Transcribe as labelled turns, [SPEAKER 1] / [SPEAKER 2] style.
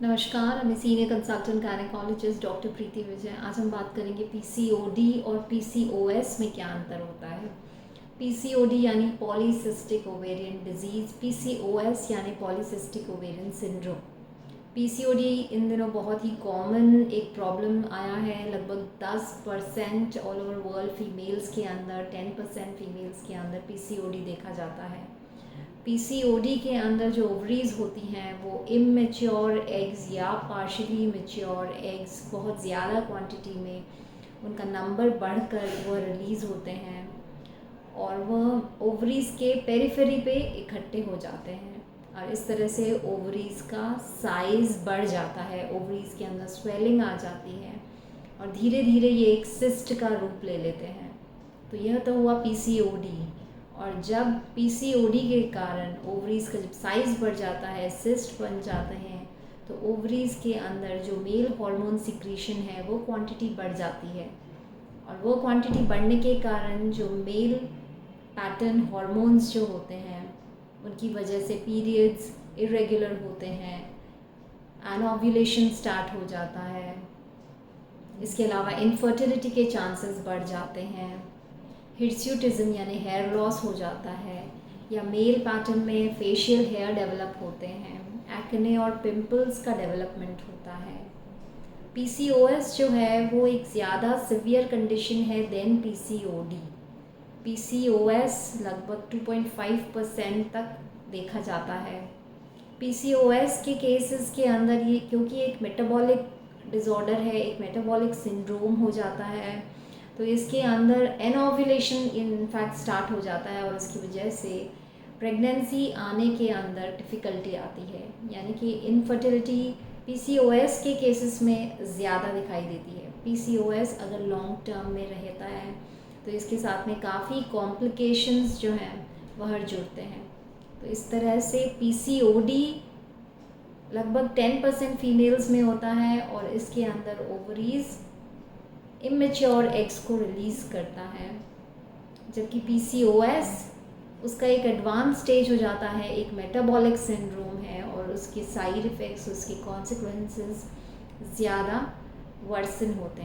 [SPEAKER 1] नमस्कार, मैं senior consultant gynaecologist doctor प्रीति विजय। आज हम बात करेंगे पीसीओडी और पीसीओएस में क्या अंतर होता है। पीसीओडी यानी पॉलीसिस्टिक ओवेरियन डिजीज़, पीसीओएस यानी पॉलीसिस्टिक ओवेरियन सिंड्रोम। पीसीओडी इन दिनों बहुत ही कॉमन एक प्रॉब्लम आया है। लगभग 10% ऑल ओवर वर्ल्ड फीमेल्स के अंदर, 10% फीमेल्स के अंदर पीसीओडी देखा जाता है। पीसीओडी के अंदर जो ओवरीज होती हैं वो इमेच्योर एग्स या पार्शली मैच्योर एग्स बहुत ज़्यादा क्वांटिटी में उनका नंबर बढ़कर वह रिलीज़ होते हैं और वह ओवरीज के पेरिफेरी पे इकट्ठे हो जाते हैं और इस तरह से ओवरीज का साइज़ बढ़ जाता है, ओवरीज के अंदर स्वेलिंग आ जाती है और धीरे धीरे ये एक सिस्ट का रूप ले लेते हैं। तो यह तो हुआ पीसीओडी। और जब पीसीओडी के कारण ओवरीज़ का जब साइज़ बढ़ जाता है, सिस्ट बन जाते हैं, तो ओवरीज़ के अंदर जो मेल हार्मोन सिक्रीशन है वो क्वांटिटी बढ़ जाती है और वो क्वांटिटी बढ़ने के कारण जो मेल पैटर्न हार्मोन्स जो होते हैं उनकी वजह से पीरियड्स इरेगुलर होते हैं, एनोव्यूलेशन स्टार्ट हो जाता है। इसके अलावा इनफर्टिलिटी के चांसेस बढ़ जाते हैं, हिर्स्यूटिज्म यानी हेयर लॉस हो जाता है या मेल पैटर्न में फेशियल हेयर डेवलप होते हैं, एक्ने और पिंपल्स का डेवलपमेंट होता है। पीसीओएस जो है वो एक ज़्यादा सिवियर कंडीशन है देन पीसीओडी। पीसीओएस लगभग 2.5% तक देखा जाता है। पीसीओएस के केसेस के अंदर ये क्योंकि एक मेटाबॉलिक डिसऑर्डर है, एक मेटाबॉलिक सिंड्रोम हो जाता है, तो इसके अंदर एनोव्यूलेशन इनफैक्ट स्टार्ट हो जाता है और इसकी वजह से प्रेगनेंसी आने के अंदर डिफ़िकल्टी आती है, यानी कि इनफर्टिलिटी पीसीओएस के केसेस में ज़्यादा दिखाई देती है। पीसीओएस अगर लॉन्ग टर्म में रहता है तो इसके साथ में काफ़ी कॉम्प्लिकेशंस जो हैं वह जुड़ते हैं। तो इस तरह से पीसीओडी लगभग 10% फीमेल्स में होता है और इसके अंदर ओवरीज़ इमेच्योर एग्स को रिलीज़ करता है, जबकि पीसीओएस उसका एक एडवांस स्टेज हो जाता है, एक मेटाबॉलिक सिंड्रोम है और उसके साइड इफ़ेक्ट्स, उसके कॉन्सिक्वेंसेस ज़्यादा वर्सन होते हैं।